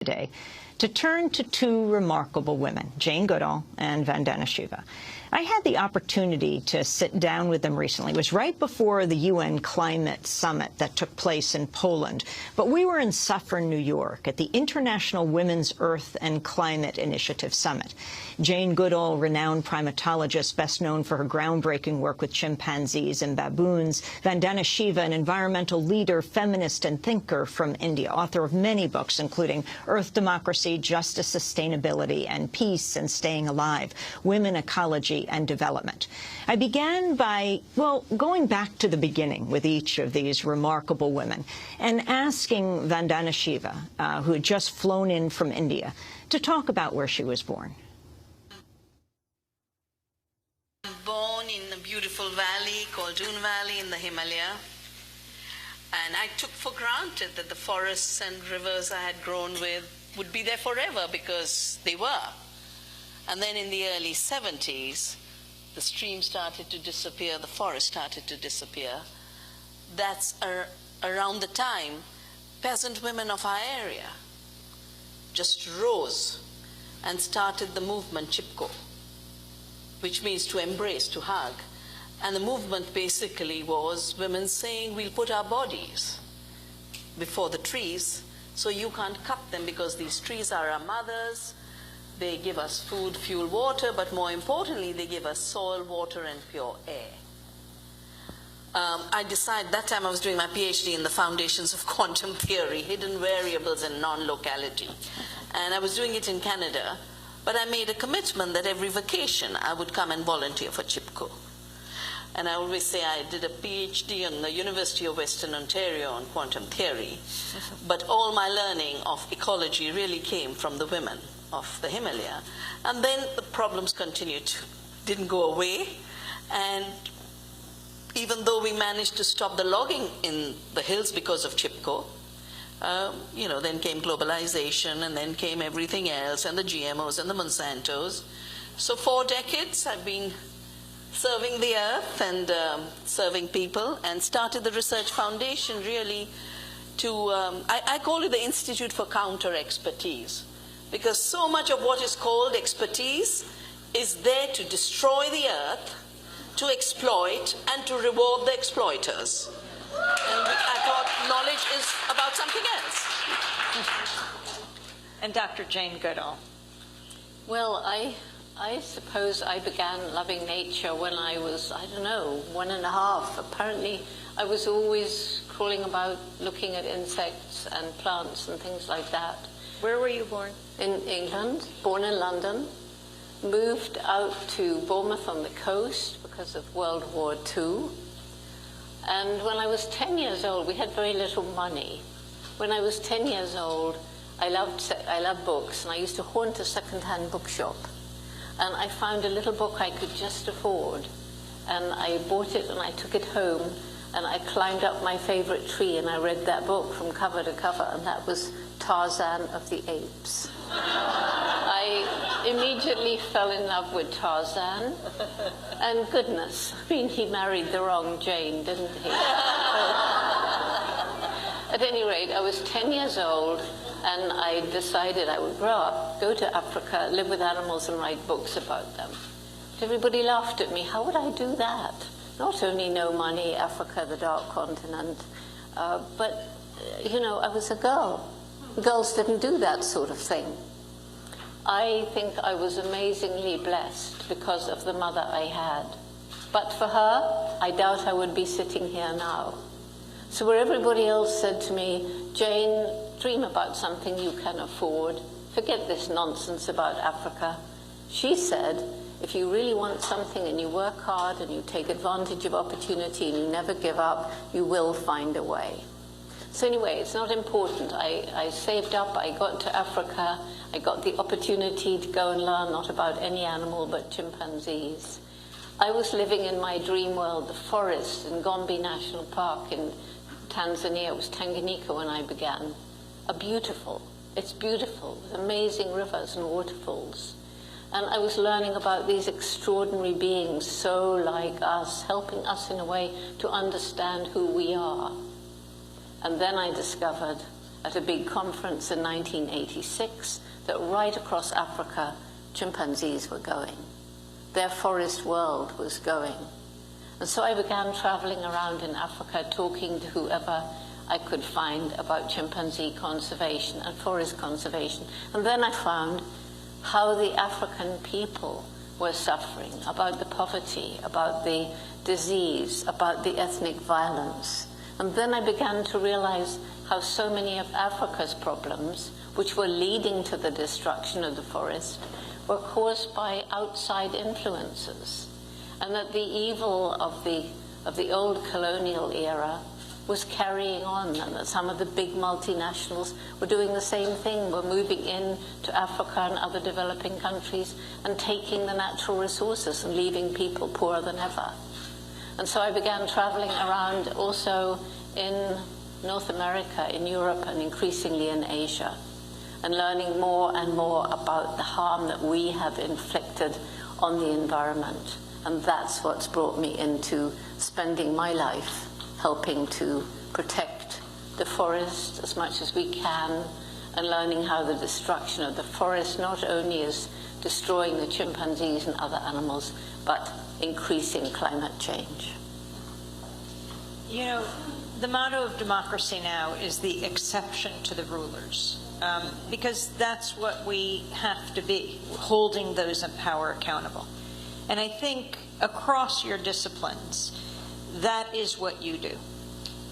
today to turn to two remarkable women, Jane Goodall and Vandana Shiva. I had the opportunity to sit down with them recently. It was right before the UN Climate Summit that took place in Poland. But we were in Suffern, New York, at the International Women's Earth and Climate Initiative Summit. Jane Goodall, renowned primatologist, best known for her groundbreaking work with chimpanzees and baboons. Vandana Shiva, an environmental leader, feminist, and thinker from India, author of many books, including Earth, Democracy, Justice, Sustainability, and Peace and Staying Alive, Women, Ecology, and Development. I began by, well, going back to the beginning with each of these remarkable women and asking Vandana Shiva, who had just flown in from India, to talk about where she was born. Born in a beautiful valley called Doon Valley in the Himalaya. And I took for granted that the forests and rivers I had grown with would be there forever, because they were. And then in the early 70s, the stream started to disappear, the forest started to disappear. That's around the time peasant women of our area just rose and started the movement Chipko, which means to embrace, to hug. And the movement basically was women saying, we'll put our bodies before the trees, so you can't cut them, because these trees are our mothers. They give us food, fuel, water, but more importantly, they give us soil, water, and pure air. I decided, that time I was doing my PhD in the foundations of quantum theory, hidden variables and non-locality. And I was doing it in Canada, but I made a commitment that every vacation I would come and volunteer for Chipko. And I always say I did a PhD on the University of Western Ontario on quantum theory, but all my learning of ecology really came from the women of the Himalaya. And then the problems continued, didn't go away. And even though we managed to stop the logging in the hills because of Chipko, then came globalization, and then came everything else, and the GMOs and the Monsantos. So 4 decades I've been serving the earth and serving people, and started the Research Foundation really to, I call it the Institute for Counter-Expertise, because so much of what is called expertise is there to destroy the earth, to exploit, and to reward the exploiters. And I thought knowledge is about something else. And Dr. Jane Goodall. Well, I suppose I began loving nature when I was, I don't know, 1.5. Apparently, I was always crawling about looking at insects and plants and things like that. Where were you born? In England, born in London. Moved out to Bournemouth on the coast because of World War II. And when I was 10 years old, we had very little money. When I was 10 years old, I loved books, and I used to haunt a second-hand bookshop. And I found a little book I could just afford. And I bought it and I took it home, and I climbed up my favorite tree and I read that book from cover to cover, and that was Tarzan of the Apes. I immediately fell in love with Tarzan, and goodness, I mean, he married the wrong Jane, didn't he? At any rate, I was 10 years old, and I decided I would grow up, go to Africa, live with animals, and write books about them. But everybody laughed at me. How would I do that? Not only no money, Africa, the dark continent, but, I was a girl. Girls didn't do that sort of thing. I think I was amazingly blessed because of the mother I had. But for her, I doubt I would be sitting here now. So where everybody else said to me, Jane, dream about something you can afford. Forget this nonsense about Africa. She said, if you really want something and you work hard and you take advantage of opportunity and you never give up, you will find a way. So anyway, it's not important. I saved up, I got to Africa, I got the opportunity to go and learn not about any animal but chimpanzees. I was living in my dream world, the forest in Gombe National Park in Tanzania. It was Tanganyika when I began. It's beautiful, with amazing rivers and waterfalls. And I was learning about these extraordinary beings, so like us, helping us in a way to understand who we are. And then I discovered at a big conference in 1986 that right across Africa, chimpanzees were going. Their forest world was going. And so I began traveling around in Africa, talking to whoever I could find about chimpanzee conservation and forest conservation. And then I found how the African people were suffering, about the poverty, about the disease, about the ethnic violence. And then I began to realize how so many of Africa's problems, which were leading to the destruction of the forest, were caused by outside influences, and that the evil of the old colonial era was carrying on, and that some of the big multinationals were doing the same thing, were moving in to Africa and other developing countries and taking the natural resources and leaving people poorer than ever. And so I began traveling around also in North America, in Europe, and increasingly in Asia, and learning more and more about the harm that we have inflicted on the environment. And that's what's brought me into spending my life helping to protect the forest as much as we can, and learning how the destruction of the forest not only is destroying the chimpanzees and other animals, but increasing climate change. You know, the motto of democracy now is the exception to the rulers, because that's what we have to be, holding those in power accountable. And I think across your disciplines, that is what you do.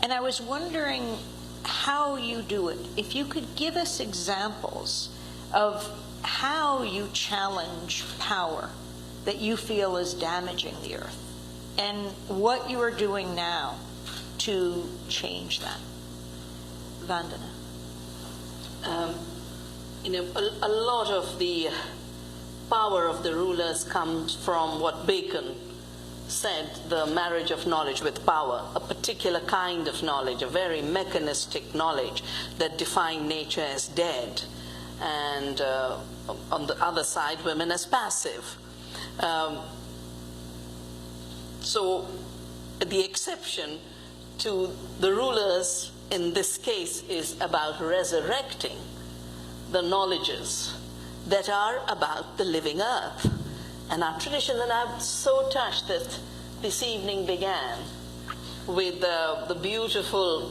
And I was wondering how you do it. If you could give us examples of how you challenge power that you feel is damaging the earth, and what you are doing now to change that. Vandana. A lot of the power of the rulers comes from what Bacon said, the marriage of knowledge with power, a particular kind of knowledge, a very mechanistic knowledge that defined nature as dead, and on the other side, women as passive. So the exception to the rulers in this case is about resurrecting the knowledges that are about the living earth. And our tradition, and I'm so touched that this evening began with the beautiful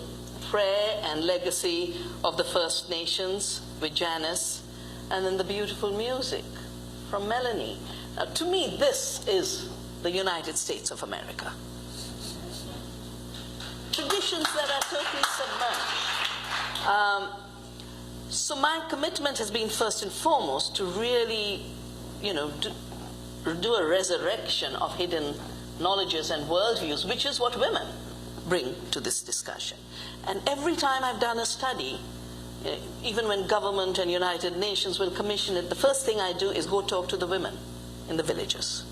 prayer and legacy of the First Nations with Janice, and then the beautiful music from Melanie. To me, this is the United States of America. Traditions that are totally submerged. So my commitment has been first and foremost to really, do a resurrection of hidden knowledges and worldviews, which is what women bring to this discussion. And every time I've done a study, even when government and United Nations will commission it, the first thing I do is go talk to the women in the villages.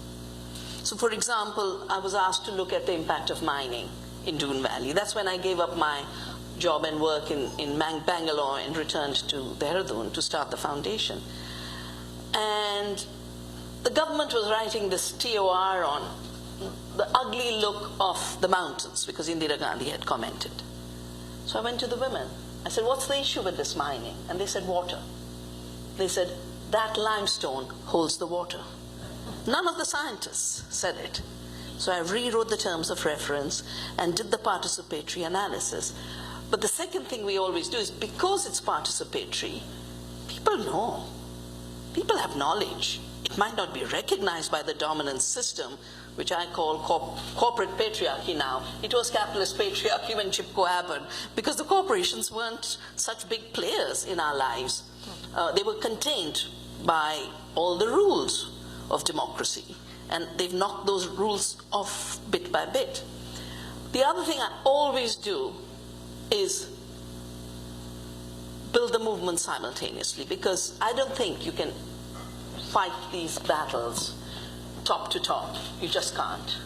So for example, I was asked to look at the impact of mining in Doon Valley. That's when I gave up my job and work in Bangalore and returned to Dehradun to start the foundation. And the government was writing this TOR on the ugly look of the mountains, because Indira Gandhi had commented. So I went to the women. I said, what's the issue with this mining? And they said, water. They said, that limestone holds the water. None of the scientists said it. So I rewrote the terms of reference and did the participatory analysis. But the second thing we always do is, because it's participatory, people know. People have knowledge. It might not be recognized by the dominant system, which I call corporate patriarchy now. It was capitalist patriarchy when Chipko happened, because the corporations weren't such big players in our lives. They were contained by all the rules of democracy, and they've knocked those rules off bit by bit. The other thing I always do is build the movement simultaneously, because I don't think you can fight these battles top to top. You just can't.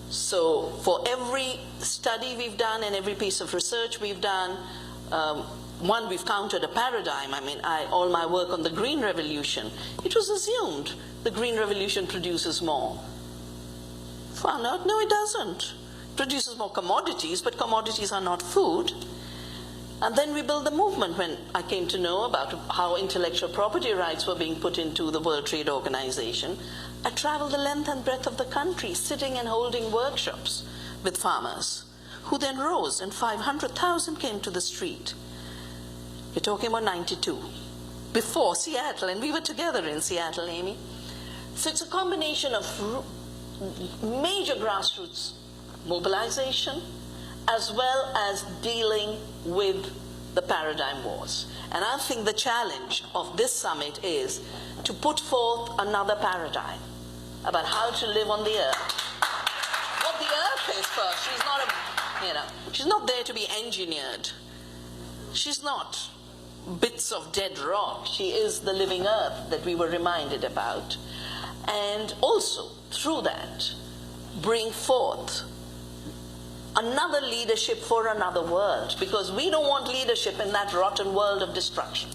So for every study we've done and every piece of research we've done, one, we've countered a paradigm. I mean, all my work on the Green Revolution, it was assumed the Green Revolution produces more. Found out, no, it doesn't. It produces more commodities, but commodities are not food. And then we built the movement when I came to know about how intellectual property rights were being put into the World Trade Organization. I traveled the length and breadth of the country, sitting and holding workshops with farmers, who then rose, and 500,000 came to the street. You're talking about 92, before Seattle, and we were together in Seattle, Amy. So it's a combination of major grassroots mobilization, as well as dealing with the paradigm wars. And I think the challenge of this summit is to put forth another paradigm about how to live on the earth. What the earth is first. She's not she's not there to be engineered. She's not bits of dead rock. She is the living earth that we were reminded about. And also, through that, bring forth another leadership for another world, because we don't want leadership in that rotten world of destruction.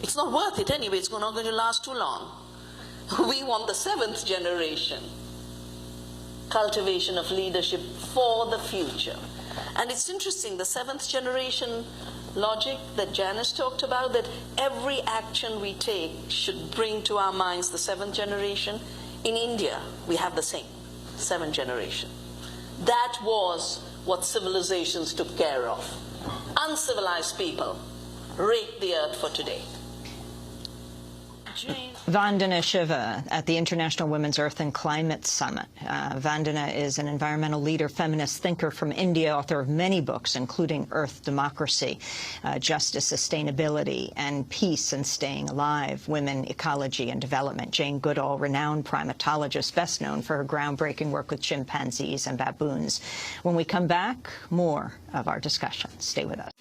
It's not worth it anyway. It's not going to last too long. We want the 7th generation cultivation of leadership for the future. And it's interesting, the 7th generation logic that Janice talked about, that every action we take should bring to our minds the 7th generation. In India, we have the same 7th generation. That was what civilizations took care of. Uncivilized people rake the earth for today. Vandana Shiva at the International Women's Earth and Climate Summit. Vandana is an environmental leader, feminist thinker from India, author of many books, including Earth Democracy, Justice, Sustainability, and Peace and Staying Alive, Women, Ecology, and Development. Jane Goodall, renowned primatologist, best known for her groundbreaking work with chimpanzees and baboons. When we come back, more of our discussion. Stay with us.